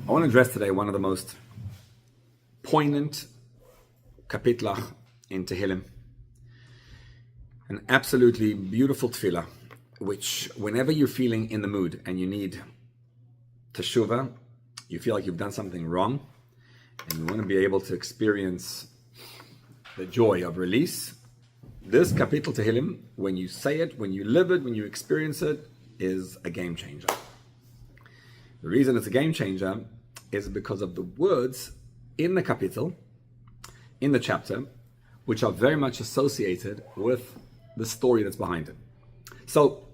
I want to address today one of the most poignant kapitlach in Tehillim. An absolutely beautiful tefillah, which whenever you're feeling in the mood and you need teshuvah, you feel like you've done something wrong, and you want to be able to experience the joy of release, this kapitel Tehillim, when you say it, when you live it, when you experience it, is a game changer. The reason it's a game changer is because of the words in the kapitel, in the chapter, which are very much associated with the story that's behind it. So,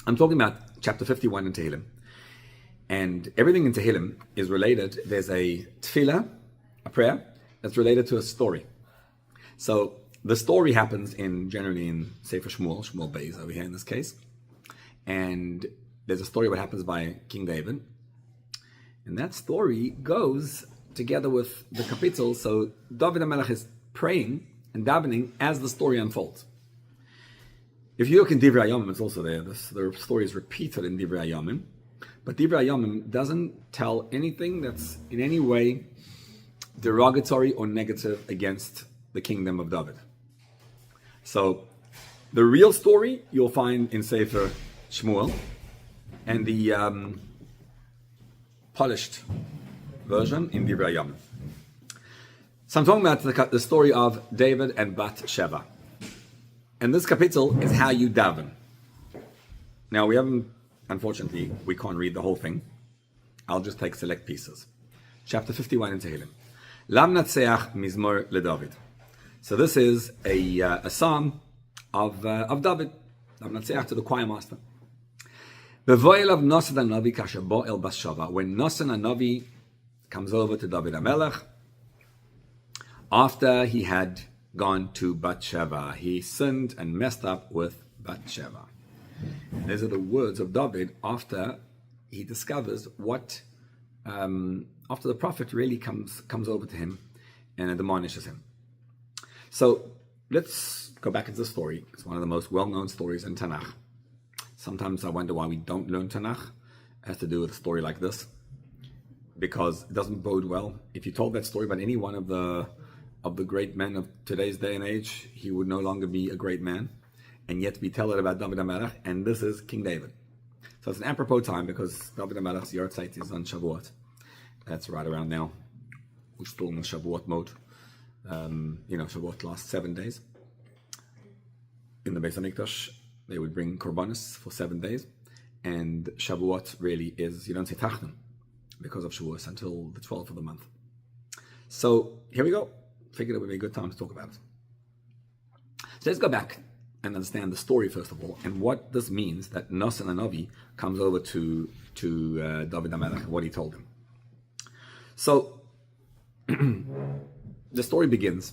I'm talking about chapter 51 in Tehillim. And everything in Tehillim is related. There's a tefillah, a prayer, that's related to a story. So, the story happens generally in Sefer Shmuel Beis over here in this case. And there's a story what happens by King David. And that story goes together with the kapitel. So Dovid HaMelech is praying and davening as the story unfolds. If you look in Divrei Hayamim, it's also there. The story is repeated in Divrei Hayamim. But Divrei Hayamim doesn't tell anything that's in any way derogatory or negative against the kingdom of David. So the real story you'll find in Sefer Shmuel, and the polished version in Divrei Hayamim. So I'm talking about the story of David and Bat Sheva. And this kapitel is how you daven. Now unfortunately, we can't read the whole thing. I'll just take select pieces. Chapter 51 in Tehillim. Lam Natseach Mizmor LeDavid. So this is a psalm of David. Lam Natseach, to the choir master. When Nasan HaNavi comes over to Dovid HaMelech, after he had gone to Bat Sheva, he sinned and messed up with Bat Sheva. And these are the words of David after he discovers what, after the prophet really comes over to him and admonishes him. So let's go back into the story. It's one of the most well-known stories in Tanach. Sometimes I wonder why we don't learn Tanach. It has to do with a story like this, because it doesn't bode well. If you told that story about any one of the great men of today's day and age, he would no longer be a great man. And yet we tell it about Dovid HaMelech, and this is King David. So it's an apropos time, because Dovid HaMelech's Yortzeit is on Shavuot. That's right around now. We're still in the Shavuot mode. Shavuot lasts 7 days. In the Beis HaMikdash, they would bring korbanos for 7 days. And Shavuot really is, you don't say Tachton because of Shavuot until the 12th of the month. So here we go. Figured it would be a good time to talk about it. So let's go back and understand the story first of all, and what this means that Nasan HaNavi comes over to Dovid HaMelech and what he told him. So the story begins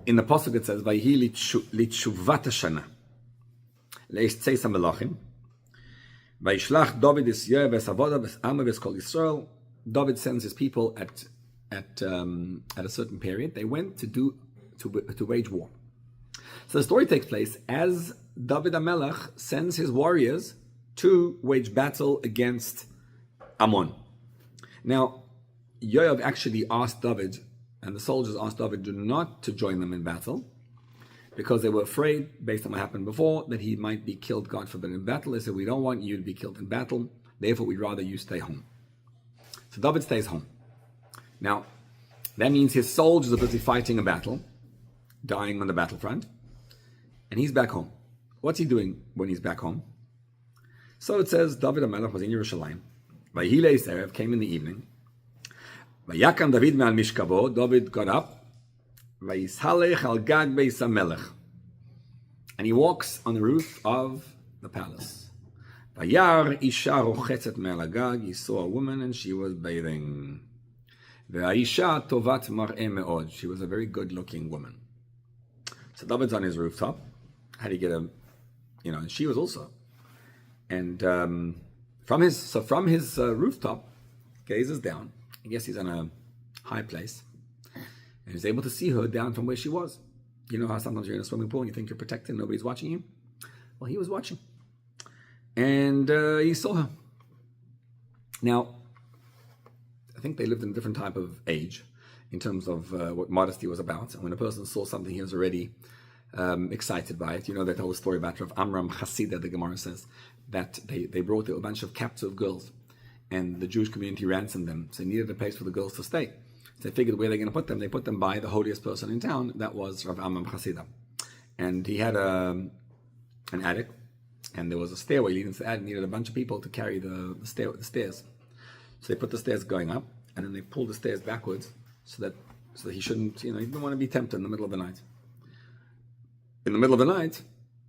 in the pasuk. It says, "Vayhi litshuvat hashana le'ishtzeis hamelachim vayishlach David isyeh v'esavoda v'ama v'eskol Yisrael." David sends his people at a certain period. They went to wage war. So the story takes place as Dovid HaMelech sends his warriors to wage battle against Ammon. Now, Yoav actually asked David, and the soldiers asked David not to join them in battle, because they were afraid, based on what happened before, that he might be killed, God forbid, in battle. They said, "We don't want you to be killed in battle, therefore we'd rather you stay home." So David stays home. Now, that means his soldiers are busy fighting a battle, dying on the battlefront, and he's back home. What's he doing when he's back home? So it says, David HaMelech was in Yerushalayim. Vayhilei Serev came in the evening. Vayakam David me'al mishkavo. David got up. Vayishalech al gag beis HaMelech. And he walks on the roof of the palace. Vayar isha rochetzet me'al hagag. He saw a woman and she was bathing. Ve'aisha tovat mar'eh me'od. She was a very good-looking woman. So David's on his rooftop. How do you get and she was also. And from his rooftop, gazes down. I guess he's on a high place. And he's able to see her down from where she was. You know how sometimes you're in a swimming pool and you think you're protected, nobody's watching you? Well, he was watching. And he saw her. Now, I think they lived in a different type of age in terms of what modesty was about. And when a person saw something, he was already excited by it. You know that whole story about Rav Amram Chasida, the Gemara says, that they brought a bunch of captive girls, and the Jewish community ransomed them. So they needed a place for the girls to stay. So they figured where they're going to put them. They put them by the holiest person in town. That was Rav Amram Chasida. And he had an attic, and there was a stairway leading to the attic. Needed a bunch of people to carry the stairs. So they put the stairs going up, and then they pulled the stairs backwards so that he shouldn't, he didn't want to be tempted in the middle of the night. In the middle of the night,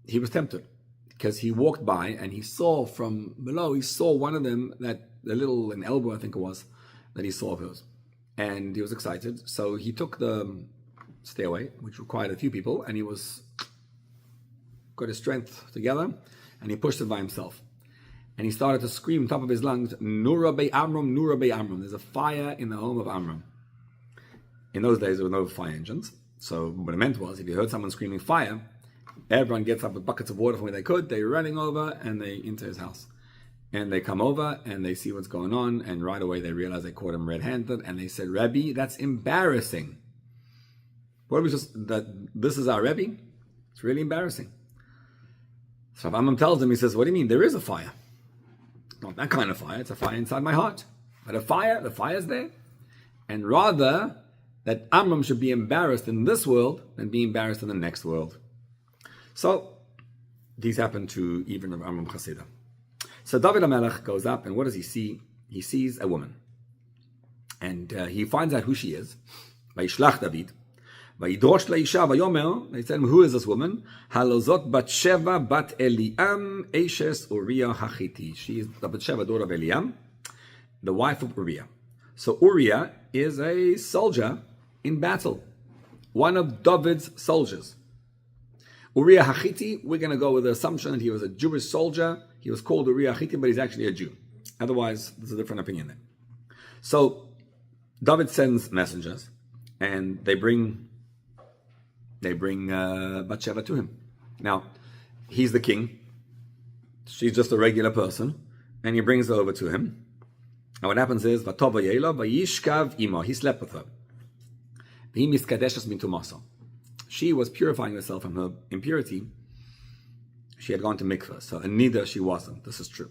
he was tempted because he walked by and he saw from below, he saw one of them, an elbow, I think it was, that he saw of hers. And he was excited. So he took the stairway, which required a few people, and he got his strength together, and he pushed it by himself. And he started to scream top of his lungs, Nura Bei Amram, Nura Bei Amram. There's a fire in the home of Amram. In those days, there were no fire engines. So what it meant was, if you heard someone screaming fire, everyone gets up with buckets of water from where they could, they're running over, and they into his house. And they come over, and they see what's going on, and right away they realize they caught him red-handed, and they said, Rabbi, that's embarrassing. What was this is our Rabbi? It's really embarrassing. So Amram tells them, he says, what do you mean? There is a fire. Not that kind of fire, it's a fire inside my heart. But the fire's there. And rather that Amram should be embarrassed in this world than be embarrassed in the next world. So these happen to even Amram Chasida. So Dovid HaMelech goes up, and what does he see? He sees a woman. And he finds out who she is. Vayishlach David. Vayidrosh laisha vayomer. They said, who is this woman? Halozot bat Sheva bat Eliam eshes Uriah hachiti. She is the bat Sheva, daughter of Eliam, the wife of Uriah. So Uriah is a soldier in battle. One of David's soldiers. Uriah hachiti, we're going to go with the assumption that he was a Jewish soldier. He was called Uriah hachiti, but he's actually a Jew. Otherwise, there's a different opinion there. So David sends messengers, and they bring Bathsheba to him. Now, he's the king. She's just a regular person, and he brings her over to him. And what happens is, Vatova Yela vayishkav imo. He slept with her. He miskadeshes mintumasa. She was purifying herself from her impurity. She had gone to mikveh, so and neither she wasn't. This is true.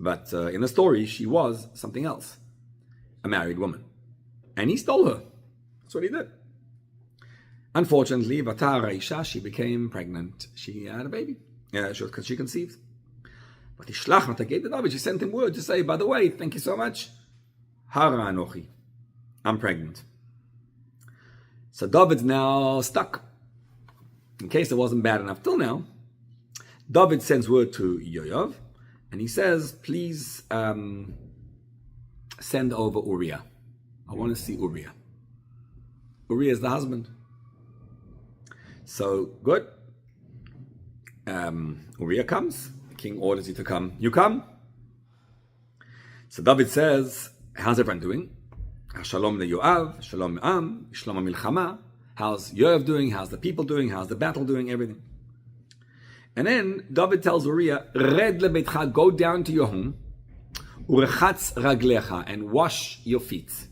But in the story, she was something else, a married woman, and he stole her. That's what he did. Unfortunately, Vatar Aisha, she became pregnant. She had a baby. Yeah, because she conceived. But she sent him word to say, by the way, thank you so much. Hara anochi. I'm pregnant. So David's now stuck. In case it wasn't bad enough till now, David sends word to Yoav, and he says, please send over Uriah. I want to see Uriah. Uriah is the husband. So, good. Uriah comes. The king orders you to come. You come. So David says, how's everyone doing? Shalom le Yoav, shalom am, shalom milchama. How's Yoav doing? How's the people doing? How's the battle doing? Everything. And then David tells Uriah, Red lebeitcha, go down to your home, urechatz raglecha, and wash your feet.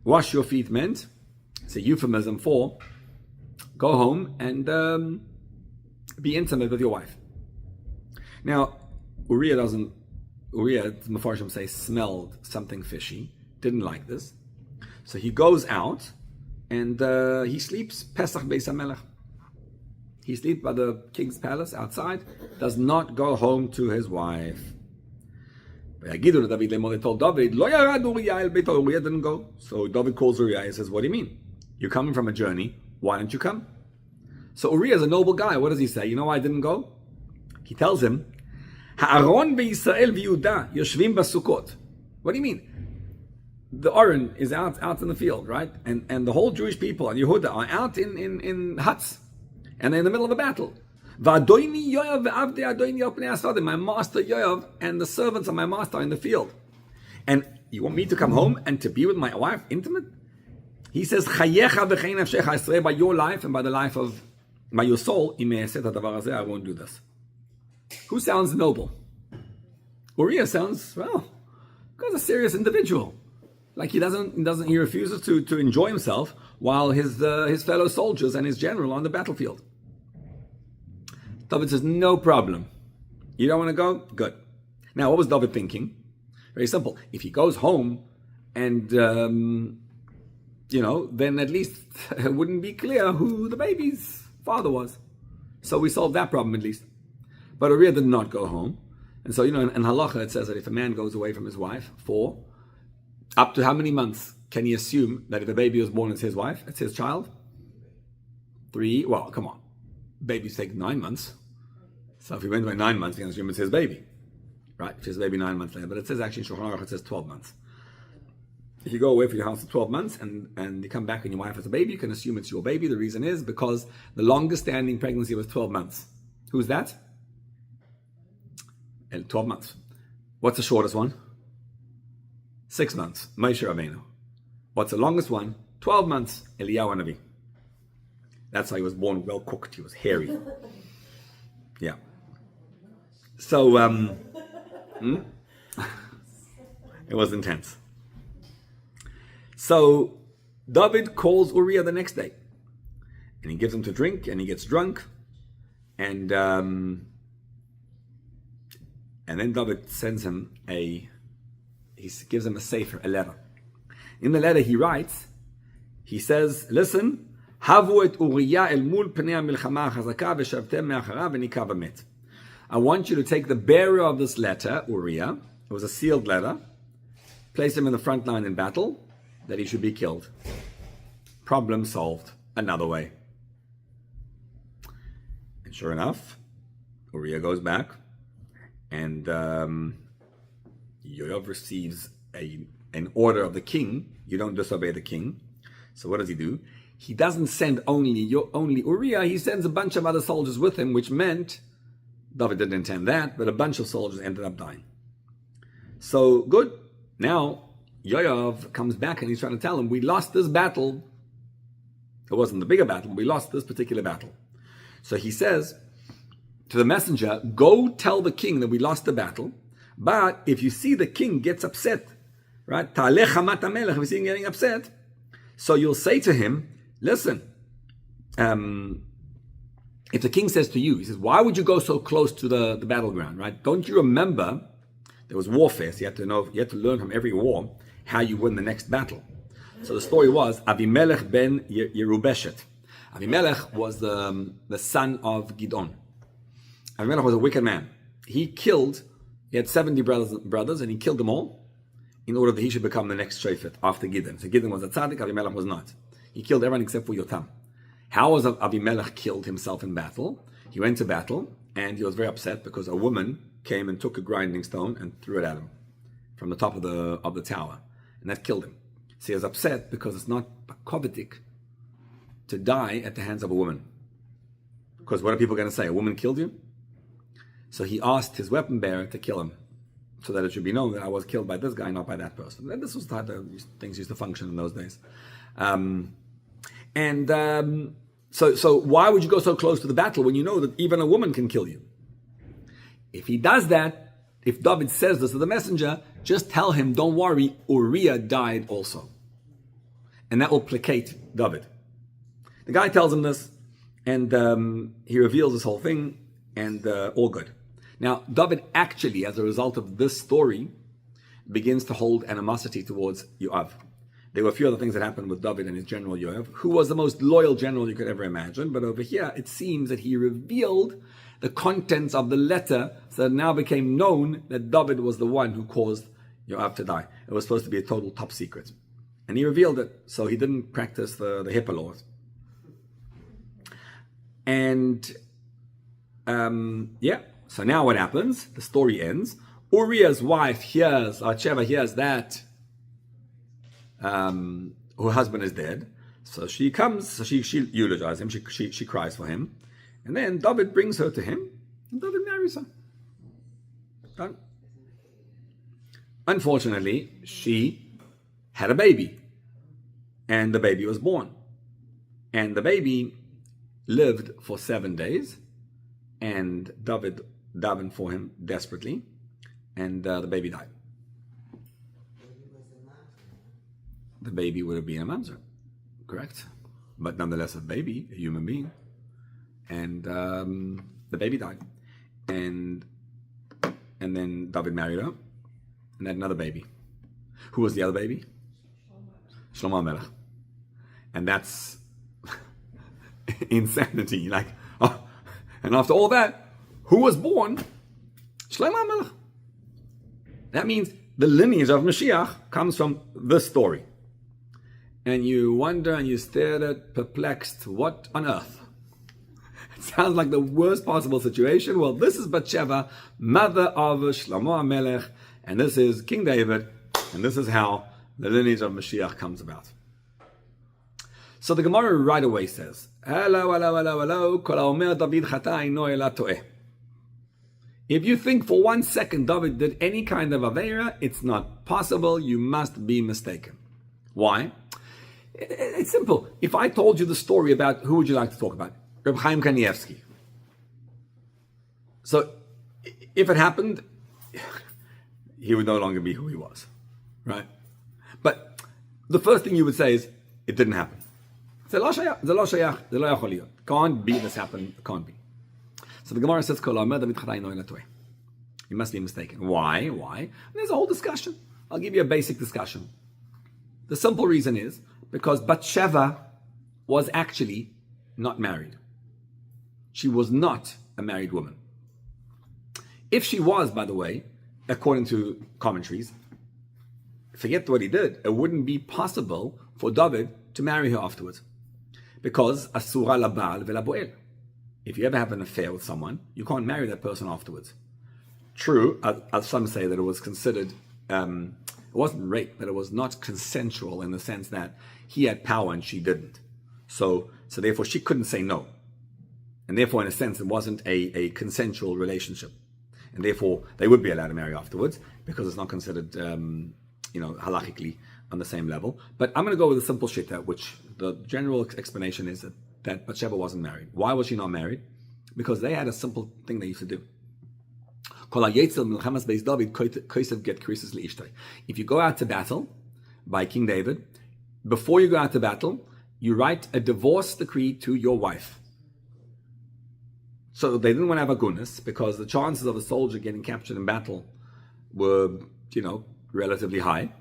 Wash your feet meant, it's a euphemism for, go home and be intimate with your wife. Now, Uriah, the Mefarshim say, smelled something fishy, didn't like this. So he goes out and he sleeps Pesach Beis HaMelech. He sleeps by the king's palace outside, does not go home to his wife. They told David, Uriah didn't go. So David calls Uriah and says, what do you mean? You're coming from a journey, why don't you come? So Uriah is a noble guy. What does he say? You know why I didn't go? He tells him, Ha'aron ve'Yisrael v'Yehuda yoshvim b'Sukkot. What do you mean? The Aaron is out in the field, right? And the whole Jewish people and Yehuda are out in huts. And they're in the middle of a battle. My master Yoav and the servants of my master are in the field. And you want me to come home and to be with my wife intimate? He says, by your life and by your soul, I won't do this. Who sounds noble? Uriah sounds, well, God's a serious individual. Like he refuses to enjoy himself while his fellow soldiers and his general are on the battlefield. David says, no problem. You don't want to go? Good. Now, what was David thinking? Very simple. If he goes home and, then at least it wouldn't be clear who the baby's father was. So we solved that problem at least. But Uriah did not go home. And so, in halacha it says that if a man goes away from his wife for up to how many months can he assume that if a baby was born, it's his wife, it's his child? 3, well, come on. Babies take 9 months. So if he went away 9 months, he can assume it's his baby. Right? It's his baby 9 months later. But it says actually in Shulchan Aruch, it says 12 months. If you go away from your house for 12 months and you come back and your wife has a baby, you can assume it's your baby. The reason is because the longest standing pregnancy was 12 months. Who's that? 12 months. What's the shortest one? 6 months. Moshe Rabbeinu. What's the longest one? 12 months. Eliyahu Hanavi. That's how he was born, well cooked. He was hairy. Yeah. So, it was intense. So, David calls Uriah the next day. And he gives him to drink, and he gets drunk. And then David sends him he gives him a sefer, a letter. In the letter he writes, he says, listen, Havu et Uriah el mul pnei hamilchama hachazaka v'shavtem me'acharav v'nikav v'met. I want you to take the bearer of this letter, Uriah, it was a sealed letter, place him in the front line in battle, that he should be killed. Problem solved. Another way. And sure enough, Uriah goes back, and Yoav receives an order of the king. You don't disobey the king. So what does he do? He doesn't send only Uriah, he sends a bunch of other soldiers with him, which meant, David didn't intend that, but a bunch of soldiers ended up dying. So, good. Now, Yoav comes back and he's trying to tell him, we lost this battle. It wasn't the bigger battle, we lost this particular battle. So he says to the messenger, go tell the king that we lost the battle, but if you see the king gets upset, right? Ta'aleh chamat HaMelech, if you see him getting upset, so you'll say to him, listen, if the king says to you, he says, why would you go so close to the battleground, right? Don't you remember there was warfare, so you had to learn from every war how you win the next battle. So the story was, Avimelech ben Yerubeshet. Avimelech was the son of Gidon. Avimelech was a wicked man. He had 70 brothers, and he killed them all in order that he should become the next Shofet after Gidon. So Gidon was a tzaddik, Avimelech was not. He killed everyone except for Yotam. How was Avimelech killed himself in battle? He went to battle, and he was very upset because a woman came and took a grinding stone and threw it at him from the top of the tower, and that killed him. So he was upset because it's not kovetik to die at the hands of a woman. Because what are people going to say? A woman killed you? So he asked his weapon bearer to kill him, so that it should be known that I was killed by this guy, not by that person. And this was how things used to function in those days. So why would you go so close to the battle when you know that even a woman can kill you? If he does that, if David says this to the messenger, just tell him, don't worry, Uriah died also. And that will placate David. The guy tells him this, and he reveals this whole thing, and all good. Now, David actually, as a result of this story, begins to hold animosity towards Yoav. There were a few other things that happened with David and his general Yoav, who was the most loyal general you could ever imagine. But over here, it seems that he revealed the contents of the letter, so that it now became known that David was the one who caused Yoav to die. It was supposed to be a total top secret. And he revealed it, so he didn't practice the HIPAA laws. And, so now what happens? The story ends. Uriah's wife Sheva hears that her husband is dead. So she comes, so she eulogizes him, she cries for him. And then David brings her to him, and David marries her. Done. Unfortunately, she had a baby, and the baby was born. And the baby lived for 7 days, and David davened for him desperately, and the baby died. the baby would have been a mamzer, correct? But nonetheless, a baby, a human being. And the baby died. And then David married her and had another baby. Who was the other baby? Shlomo HaMelech. And that's insanity. Like, oh, and after all that, who was born? Shlomo HaMelech. That means the lineage of Mashiach comes from this story. And you wonder and you stare at perplexed, what on earth? It sounds like the worst possible situation. Well, this is Sheva, mother of Shlomo HaMelech, and this is King David, and this is how the lineage of Mashiach comes about. So the Gemara right away says, hello, kol haomer Dovid Chata ino ela toeh. If you think for 1 second David did any kind of Aveira, it's not possible, you must be mistaken. Why? It's simple. If I told you the story about, who would you like to talk about? Reb Chaim Kanievsky. So, if it happened, he would no longer be who he was, right? But the first thing you would say is, it didn't happen. Can't be this happened, can't be. So the Gemara says, you must be mistaken. Why? And there's a whole discussion. I'll give you a basic discussion. The simple reason is, because Sheva was actually not married. She was not a married woman. If she was, by the way, according to commentaries, forget what he did, it wouldn't be possible for David to marry her afterwards. Because asura labal velaboel. If you ever have an affair with someone, you can't marry that person afterwards. True, as some say that it was considered, it wasn't rape, but it was not consensual in the sense that he had power and she didn't. So therefore she couldn't say no. And therefore, in a sense, it wasn't a consensual relationship. And therefore, they would be allowed to marry afterwards because it's not considered, halachically on the same level. But I'm going to go with a simple shita, which the general explanation is that Sheva wasn't married. Why was she not married? Because they had a simple thing they used to do. If you go out to battle by King David, before you go out to battle, you write a divorce decree to your wife. So they didn't want to have a gunas because the chances of a soldier getting captured in battle were, relatively high.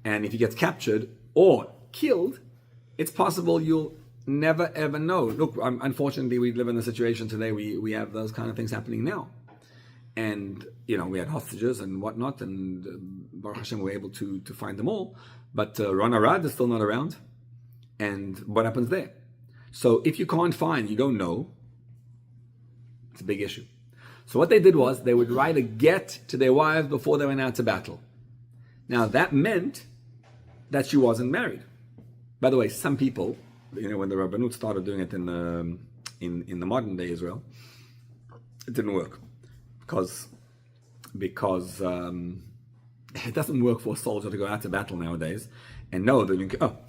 And if he gets captured or killed, it's possible you'll never ever know. Look, unfortunately, we live in a situation today we have those kind of things happening now. And, we had hostages and whatnot, and Baruch Hashem, we were able to find them all. But Ron Arad is still not around. And what happens there? So if you can't find, you don't know, it's a big issue. So what they did was they would write a get to their wives before they went out to battle. Now that meant that she wasn't married. By the way, some people, when the Rabbanut started doing it in the modern day Israel, it didn't work because it doesn't work for a soldier to go out to battle nowadays and know that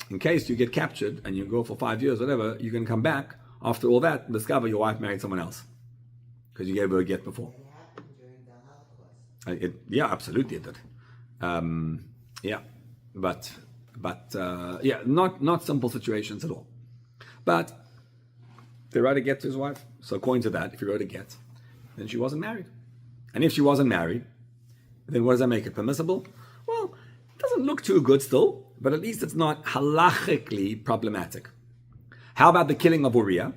in case you get captured and you go for 5 years, whatever, you can come back after all that, discover your wife married someone else. Because you gave her a get before. It happened during the Holocaust. Yeah, absolutely it did. Not simple situations at all. But they wrote a get to his wife. So according to that, if he wrote a get, then she wasn't married. And if she wasn't married, then what does that make it permissible? Well, it doesn't look too good still, but at least it's not halachically problematic. How about the killing of Uriah?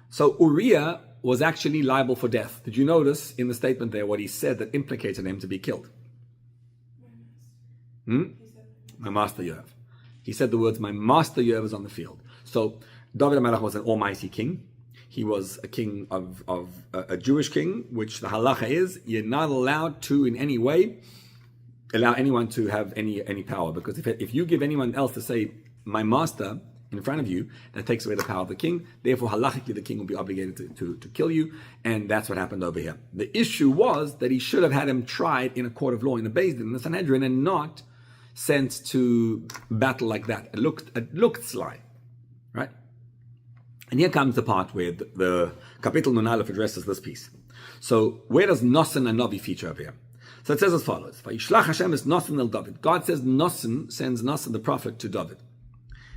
So Uriah was actually liable for death. Did you notice in the statement there what he said that implicated him to be killed? My master Yoav. He said the words, my master Yoav is on the field. So Dovid HaMelech was an almighty king. He was a king of a Jewish king, which the halacha is, you're not allowed to in any way allow anyone to have any power. Because if you give anyone else to say, my master, in front of you, that takes away the power of the king. Therefore, halachically, the king will be obligated to kill you. And that's what happened over here. The issue was that he should have had him tried in a court of law, in the Beis Din, in the Sanhedrin, and not sent to battle like that. It looked sly, right? And here comes the part where the Kapitel Nun Aleph addresses this piece. So where does Nasan and Navi feature over here? So it says as follows: "Vayishlach Hashem es Nasan el David." God says Nasan sends Nasan the prophet to David,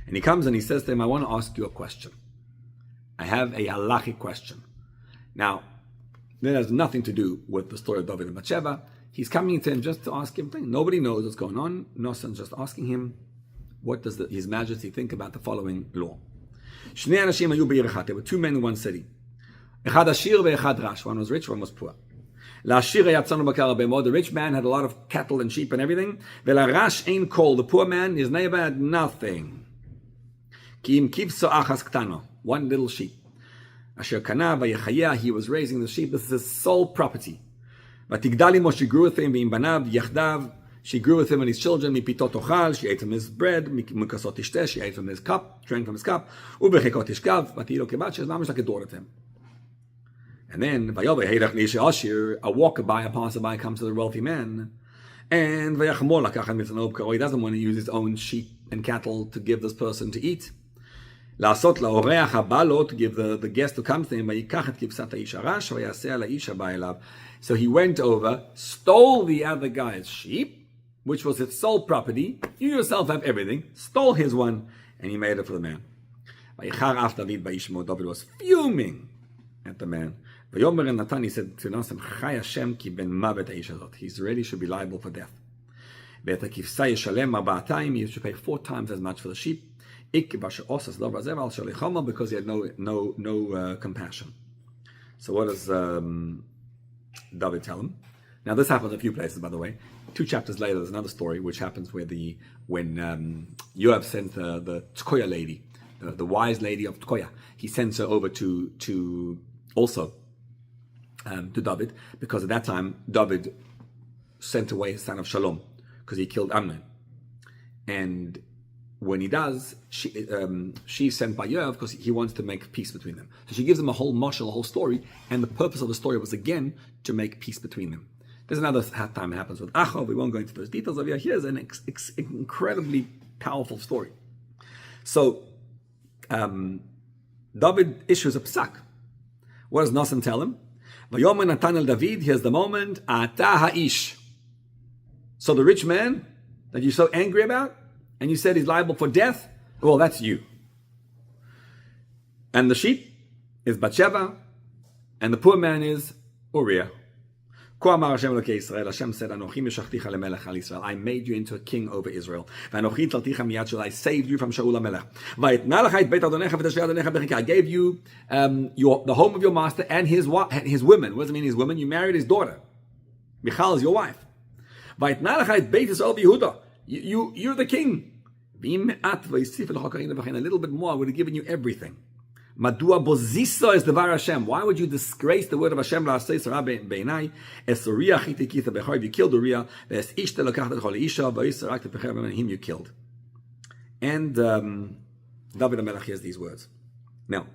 and he comes and he says to him, "I want to ask you a question. I have a halachic question." Now, that has nothing to do with the story of Dovid and Sheva. He's coming to him just to ask him things. Nobody knows what's going on. Nasan's just asking him, what does His Majesty think about the following law? There were two men in one city. One was rich, one was poor. The rich man had a lot of cattle and sheep and everything. The poor man, his neighbor, had nothing. One little sheep. He was raising the sheep. This is his sole property. She grew with him. She grew with him and his children. She ate from his bread. She ate from his cup, drank from his cup. She was like a daughter to him. And then, a walkaby, a passerby, comes to the wealthy man. And he doesn't want to use his own sheep and cattle to give this person to eat. To give the guest who comes to him. So he went over, stole the other guy's sheep, which was his sole property. You yourself have everything. Stole his one, and he made it for the man. David was fuming at the man. He said to Nasan, he's ready, should be liable for death. He should pay 4 times as much for the sheep. Because he had no compassion. So what does David tell him? Now this happens a few places, by the way. 2 chapters later, there's another story which happens when Yoav sends the Tkoya lady, the wise lady of Tkoya. He sends her over to David, because at that time David sent away his son of Shalom because he killed Amnon, and when he does, she's sent by Yoav because he wants to make peace between them. So she gives him a whole mashal, a whole story, and the purpose of the story was again to make peace between them. There's another time it happens with Achov. We won't go into those details of it. Here's an incredibly powerful story. So David issues a psak. What does Nasan tell him? Vayomer Natan el David. Here's the moment. Ata ha'ish. So the rich man that you're so angry about, and you said he's liable for death, well, that's you. And the sheep is Sheva, and the poor man is Uriah. Hashem said, I made you into a king over Israel. I saved you from Shaul HaMelech. I gave you the home of your master and his women. What does it mean, his women? You married his daughter. Michal is your wife. You're the king. A little bit more, I would have given you everything. Madua boziso is the LaHashem. Why would you disgrace the word of Hashem? You killed Uriah. Him you killed. And Dovid HaMelech hears these words. Now,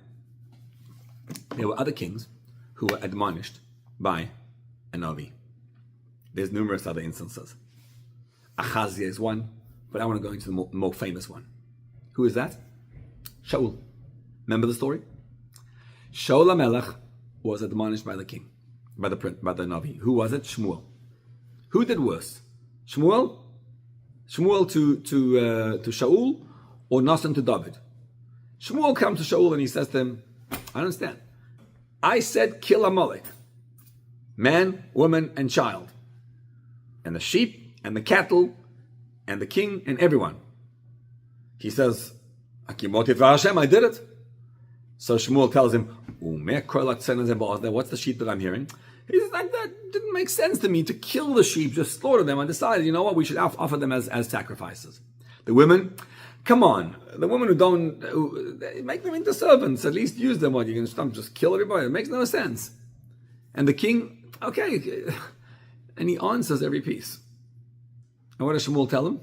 there were other kings who were admonished by a Navi. There's numerous other instances. Achaziah is one, but I want to go into the more famous one. Who is that? Shaul. Remember the story? Shaul HaMelech was admonished by the king, by the Navi. Who was it? Shmuel. Who did worse? Shmuel? Shmuel to Shaul, or Nasan to David? Shmuel comes to Shaul and he says to him, I understand. I said kill Amalek. Man, woman, and child. And the sheep, and the cattle, and the king, and everyone. He says, LaHashem, I did it. So Shmuel tells him, what's the sheep that I'm hearing? He says, that didn't make sense to me to kill the sheep, just slaughter them. I decided, you know what, we should offer them as sacrifices. The women, come on. The women who make them into servants, at least use them. What, you can just kill everybody? It makes no sense. And the king, okay. And he answers every piece. And what does Shmuel tell him?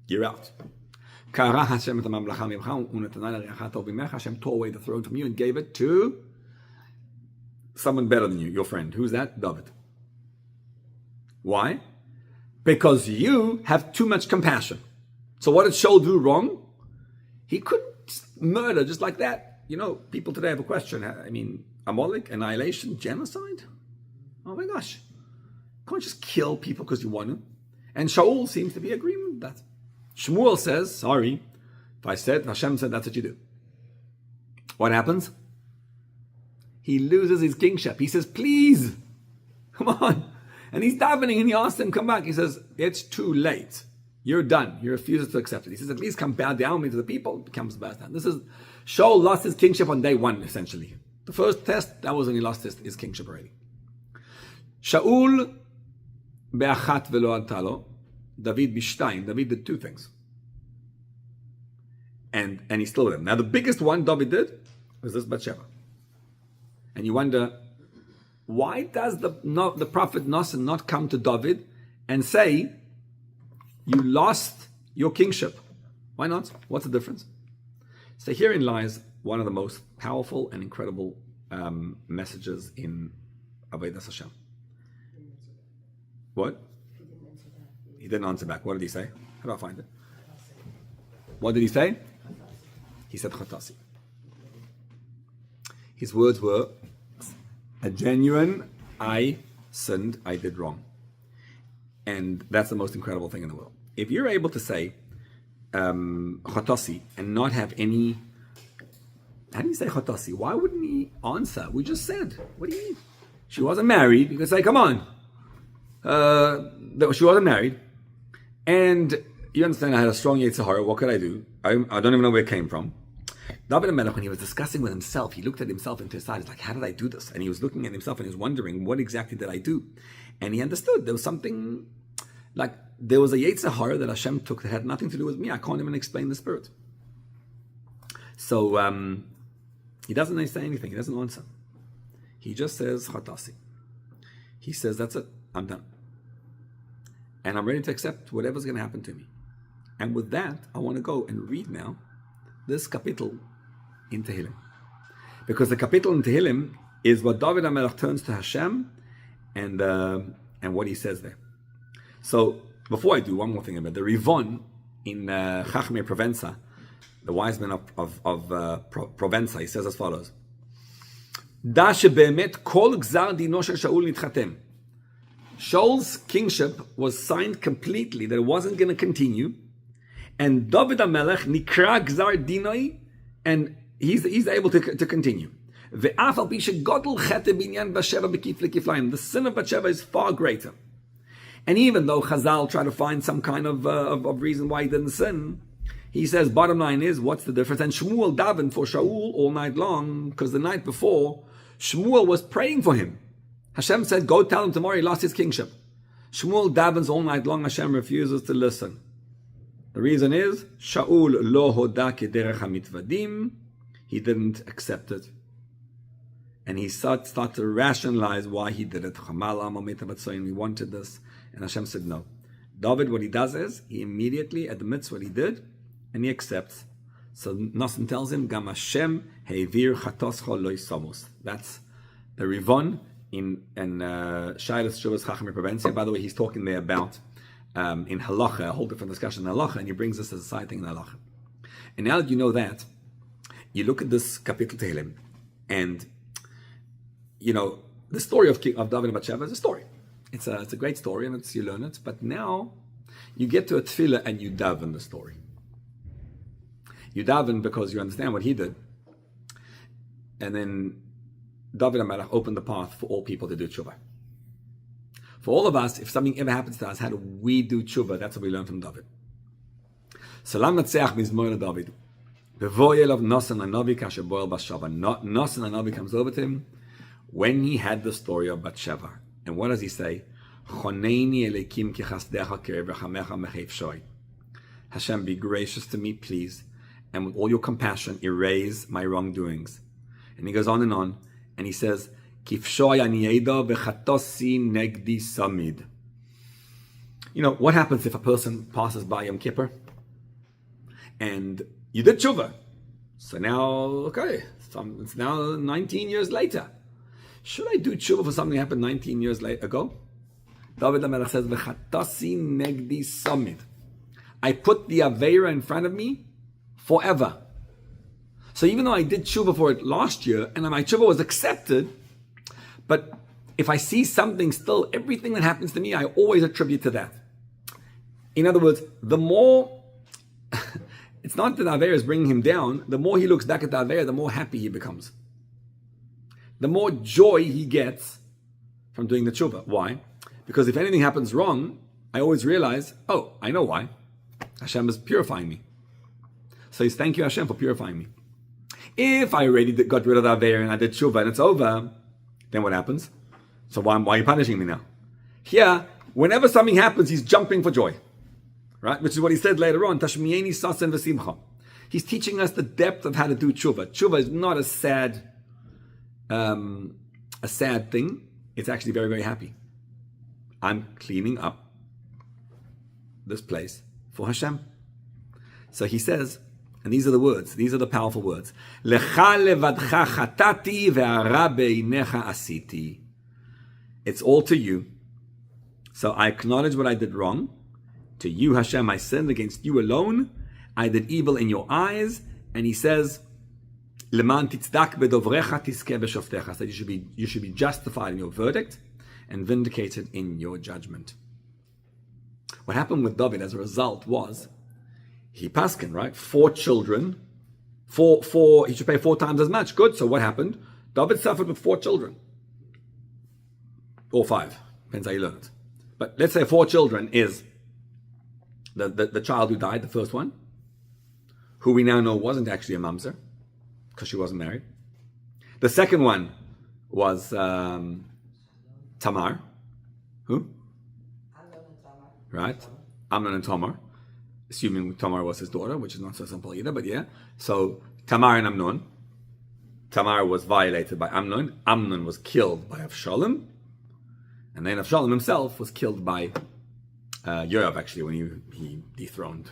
You're out. Hashem tore away the throne from you and gave it to someone better than you, your friend. Who's that? David. Why? Because you have too much compassion. So what did Shaul do wrong? He couldn't murder just like that. You know, people today have a question. I mean, Amalek, annihilation, genocide? Oh my gosh. You can't just kill people because you want to. And Shaul seems to be agreeing with that. Shmuel says, sorry, if Hashem said, that's what you do. What happens? He loses his kingship. He says, please, come on. And he's davening and he asks him, come back. He says, it's too late. You're done. He refuses to accept it. He says, at least come bow down me to the people. It becomes bad. This is, Shaul lost his kingship on day one, essentially. The first test, that was when he lost his kingship already. Shaul be'achat velo altalo. David b'shtayim. David did two things. And he still did. Now the biggest one David did was this Bathsheba. And you wonder, why does the prophet Nasan not come to David and say, you lost your kingship? Why not? What's the difference? So herein lies one of the most powerful and incredible messages in Avodas Hashem. What? He didn't answer back. What did he say? How do I find it? What did he say? He said Chatasi. His words were, a genuine, I sinned, I did wrong. And that's the most incredible thing in the world. If you're able to say Chatasi and not have any, how do you say Chatasi? Why wouldn't he answer? We just said, what do you mean? She wasn't married. You can say, come on. She wasn't married. And you understand I had a strong Yetzer Hara. What could I do? I don't even know where it came from. Dovid HaMelech, when he was discussing with himself, he looked at himself into his eyes. He's like, how did I do this? And he was looking at himself and he was wondering, what exactly did I do? And he understood there was something, like there was a Yetzer Hara that Hashem took that had nothing to do with me. I can't even explain the spirit. So he doesn't say anything. He doesn't answer. He just says, Chatasi. He says, that's it. I'm done. And I'm ready to accept whatever's going to happen to me. And with that, I want to go and read now this kapitel in Tehillim. Because the kapitel in Tehillim is what Dovid HaMelech turns to Hashem and what he says there. So, before I do, one more thing about the Rivon in Chachmei Provenza, the wise man of Provenza, he says as follows. Da shebe'emet kol gzar dino shel Shaul nitchatem. Shaul's kingship was signed completely, that it wasn't going to continue. And Dovid HaMelech nikra gzar dinoi, and he's able to continue. The sin of Bathsheba is far greater. And even though Chazal try to find some kind of reason why he didn't sin, he says, bottom line is, what's the difference? And Shmuel davened for Shaul all night long, because the night before, Shmuel was praying for him. Hashem said, go tell him tomorrow he lost his kingship. Shmuel davens all night long, Hashem refuses to listen. The reason is, Shaul lo hoda kederech hamitvadim, he didn't accept it. And he started to rationalize why he did it. We wanted this. And Hashem said no. David, what he does is, he immediately admits what he did, and he accepts. So Nasan tells him, Gam Hashem heivir chatoscho lo yisamos. That's the Rivon in Shailas Shuvas Chachmei Provenza. By the way, he's talking there about in halacha, a whole different discussion in halacha, and he brings this as a side thing in halacha. And now that you know that, you look at this kapitel Tehillim, and you know the story of David and Bathsheba is a story. It's a great story, and you learn it. But now you get to a tefillah and you daven the story. You daven because you understand what he did, and then Dovid HaMelech opened the path for all people to do tshuva. For all of us, if something ever happens to us, how do we do tshuva? That's what we learn from David. Salam natseach mizmor David. Bevoyel of Nasan Hanavi kasher boel Bathsheba. Nasan Hanavi comes over to him when he had the story of Bathsheba. And what does he say? Choneini elekim ki chasdecha kerev rechamecha mechev shoy. Hashem, be gracious to me, please, and with all your compassion, erase my wrongdoings. And he goes on, and he says, Kifshoy anieda v'chatosi negdi samid. You know, what happens if a person passes by Yom Kippur and you did tshuva? So now, okay, it's now 19 years later. Should I do tshuva for something that happened 19 years ago? Dovid HaMelech says, v'chatasi negdi samid. I put the Aveira in front of me forever. So even though I did tshuva for it last year, and my tshuva was accepted, but if I see something still, everything that happens to me, I always attribute to that. In other words, the more, it's not that Aveira is bringing him down, the more he looks back at the Aveira, the more happy he becomes. The more joy he gets from doing the tshuva. Why? Because if anything happens wrong, I always realize, oh, I know why. Hashem is purifying me. So he's thank you, Hashem, for purifying me. If I already got rid of the Aveira and I did tshuva and it's over, then what happens? So why are you punishing me now? Here, whenever something happens, he's jumping for joy. Right? Which is what he said later on. Tashmiyeni sasen v'simcha. He's teaching us the depth of how to do tshuva. Tshuva is not a sad thing. It's actually very, very happy. I'm cleaning up this place for Hashem. So he says, and these are the words, these are the powerful words. Lecha levadcha chatati ve'ara beinecha asiti. It's all to you. So I acknowledge what I did wrong. To you, Hashem, I sinned against you alone. I did evil in your eyes. And he says, Leman titzdak bedovrecha tiske b'shoftecha. So you should be justified in your verdict and vindicated in your judgment. What happened with David as a result was, he paskin, right? 4 children, he should pay 4 times as much. Good, so what happened? David suffered with 4 children. Or 5, depends how you learn it. But let's say 4 children is the child who died, the first one, who we now know wasn't actually a mamzer, because she wasn't married. The second one was Tamar. Who? Amnon and Tamar. Right? Amnon and Tamar. Assuming Tamar was his daughter, which is not so simple either, but yeah. So Tamar and Amnon. Tamar was violated by Amnon. Amnon was killed by Avshalom. And then Avshalom himself was killed by Uriah, actually, when he dethroned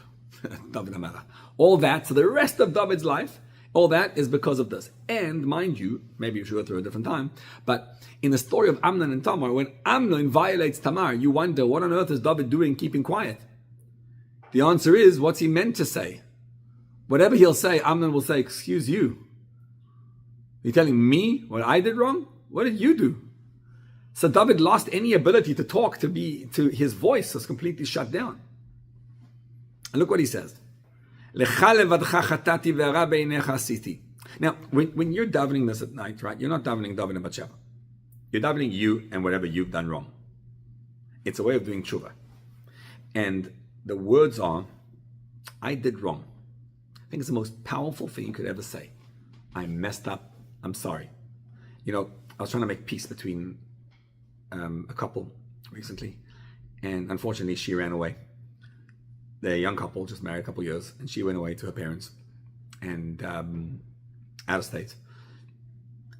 Dovid HaMelech. All that, so the rest of David's life, all that is because of this. And mind you, maybe we should go through a different time, but in the story of Amnon and Tamar, when Amnon violates Tamar, you wonder, what on earth is David doing keeping quiet? The answer is, what's he meant to say? Whatever he'll say, Amnon will say, excuse you. You're telling me what I did wrong? What did you do? So David lost any ability to talk, to his voice was completely shut down. And look what he says. Now, when you're davening this at night, right, you're not davening David and Sheva. You're davening you and whatever you've done wrong. It's a way of doing tshuva. And the words are, I did wrong. I think it's the most powerful thing you could ever say. I messed up. I'm sorry. You know, I was trying to make peace between a couple recently, and unfortunately she ran away. They're a young couple, just married a couple years, and she went away to her parents and out of state,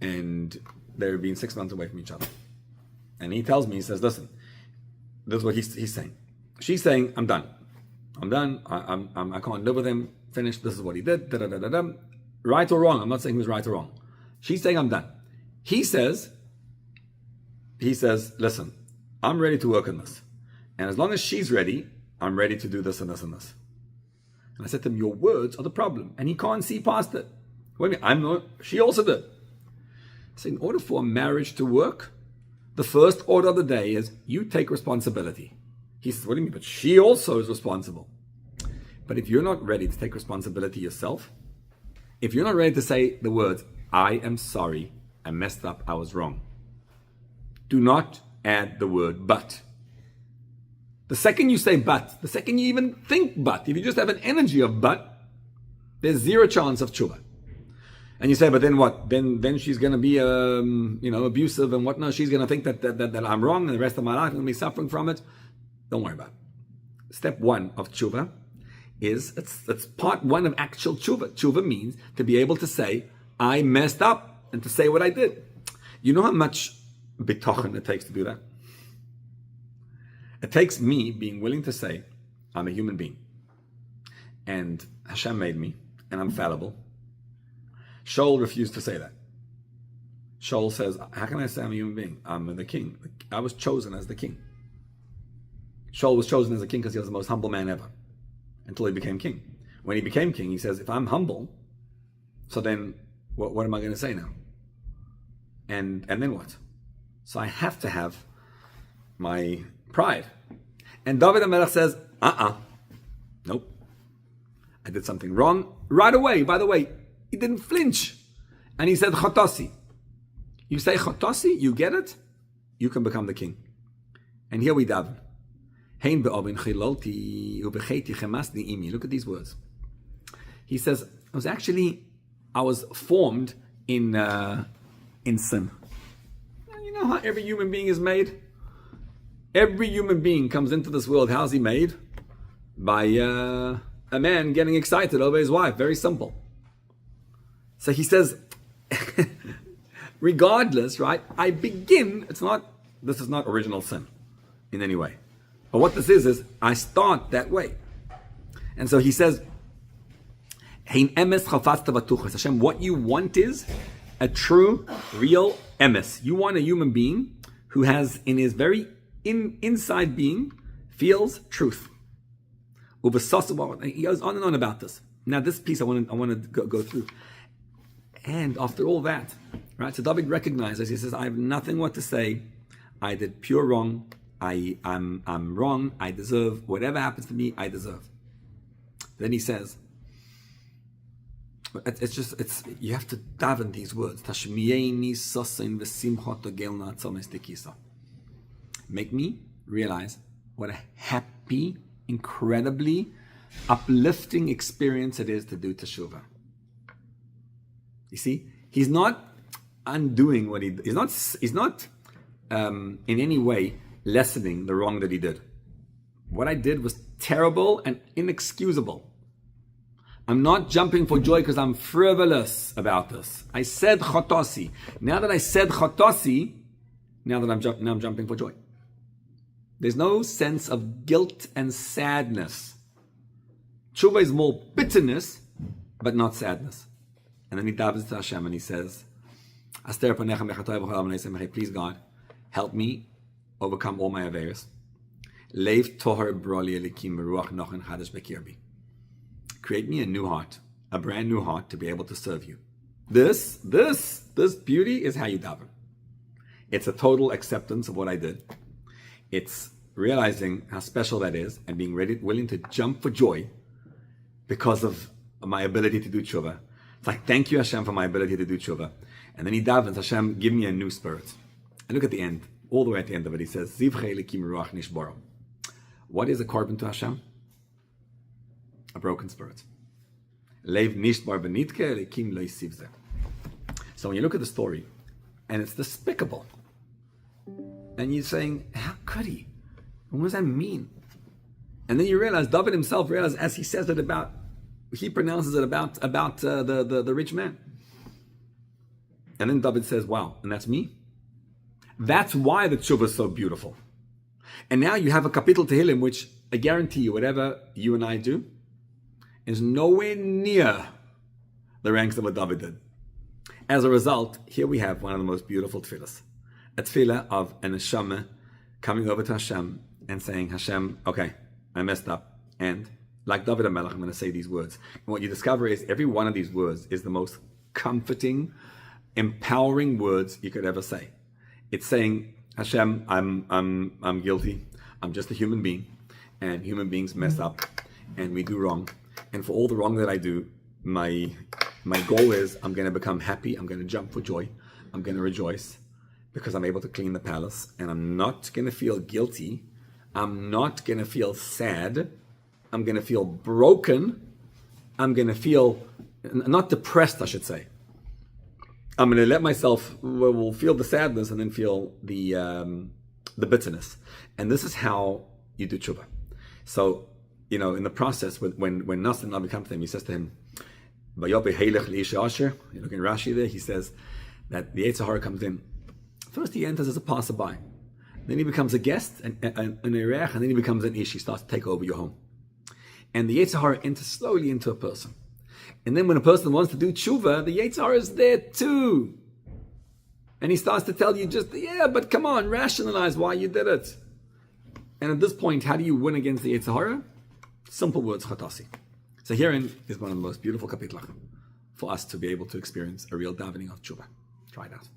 and they've been 6 months away from each other. And he tells me, he says, listen, this is what he's saying. She's saying, I'm done. I can't live with him. Finished. This is what he did. Right or wrong? I'm not saying he was right or wrong. She's saying, I'm done. He says, listen, I'm ready to work on this. And as long as she's ready, I'm ready to do this and this and this. And I said to him, your words are the problem. And he can't see past it. What do you mean? I'm not, she also did. So in order for a marriage to work, the first order of the day is you take responsibility. He says, what do you mean? But she also is responsible. But if you're not ready to take responsibility yourself, if you're not ready to say the words, I am sorry, I messed up, I was wrong. Do not add the word but. The second you say but, the second you even think but, if you just have an energy of but, there's 0 chance of tshuva. And you say, but then what? Then she's going to be, abusive and whatnot. She's going to think that I'm wrong and the rest of my life I'm going to be suffering from it. Don't worry about it. Step 1 of tshuva is, it's part 1 of actual tshuva. Tshuva means to be able to say, I messed up, and to say what I did. You know how much bitachon it takes to do that? It takes me being willing to say, I'm a human being. And Hashem made me, and I'm fallible. Shaul refused to say that. Shaul says, how can I say I'm a human being? I'm the king. I was chosen as the king. Shaul was chosen as a king because he was the most humble man ever, until he became king. When he became king, he says, if I'm humble, so then what am I going to say now? And then what? So I have to have my pride. And Dovid HaMelech says, nope. I did something wrong right away. By the way, he didn't flinch. And he said, Chatasi. You say Chatasi, you get it, you can become the king. And here we daven. Look at these words. He says, I was formed in sin. You know how every human being is made? Every human being comes into this world. How's he made? By a man getting excited over his wife. Very simple. So he says, regardless, right? I begin. This is not original sin in any way. But what this is I start that way. And so he says, Hashem, what you want is a true, real emes. You want a human being who has in his very inside being feels truth. He goes on and on about this. Now this piece I want to go through. And after all that, right? So David recognizes, he says, I have nothing what to say. I did pure wrong. I'm wrong. I deserve whatever happens to me. I deserve. Then he says, you have to daven these words. Make me realize what a happy, incredibly uplifting experience it is to do teshuvah. You see, he's not undoing what he's not in any way lessening the wrong that he did. What I did was terrible and inexcusable. I'm not jumping for joy because I'm frivolous about this. I said Chatasi. Now that I said Chatasi, I'm jumping for joy. There's no sense of guilt and sadness. Tshuva is more bitterness, but not sadness. And then he davens to Hashem and he says, please God, help me overcome all my averos. Create me a new heart, a brand new heart to be able to serve you. This beauty is how you daven. It's a total acceptance of what I did. It's realizing how special that is and being willing to jump for joy because of my ability to do tshuva. It's like, thank you, Hashem, for my ability to do tshuva. And then he davens, Hashem, give me a new spirit. And look at the end, all the way at the end of it, he says, Zivchei elikim ruach nishbaro. What is a korban to Hashem? A broken spirit. Leiv nishbar benitke elikim lo yisivzeh. So when you look at the story, and it's despicable, and you're saying, how could he? What does that mean? And then you realize, David himself realizes, as he says it about, he pronounces it about the rich man. And then David says, wow, and that's me? That's why the tshuva is so beautiful. And now you have a kapitel Tehillim, which I guarantee you, whatever you and I do, is nowhere near the ranks of what David did. As a result, here we have one of the most beautiful tefillahs. A tefillah of an neshama coming over to Hashem and saying, Hashem, okay, I messed up. And like Dovid HaMelech, I'm going to say these words. And what you discover is every one of these words is the most comforting, empowering words you could ever say. It's saying, Hashem, I'm guilty. I'm just a human being. And human beings mess up. And we do wrong. And for all the wrong that I do, my goal is I'm going to become happy. I'm going to jump for joy. I'm going to rejoice because I'm able to clean the palace. And I'm not going to feel guilty. I'm not going to feel sad. I'm going to feel broken. I'm going to feel, not depressed, I should say. I'm going to let myself, will feel the sadness and then feel the bitterness. And this is how you do tshuva. So, you know, in the process, when Nasan comes to him, he says to him, you look in Rashi there, he says that the Yetzer Hara comes in. First he enters as a passerby. Then he becomes a guest, an Uriah, and then he becomes an ish. He starts to take over your home. And the Yetzer Hara enters slowly into a person. And then when a person wants to do tshuva, the Yetzer Hara is there too. And he starts to tell you but come on, rationalize why you did it. And at this point, how do you win against the Yetzer Hara? Simple words, Chatasi. So herein is one of the most beautiful kapitla for us to be able to experience a real davening of tshuva. Try it out.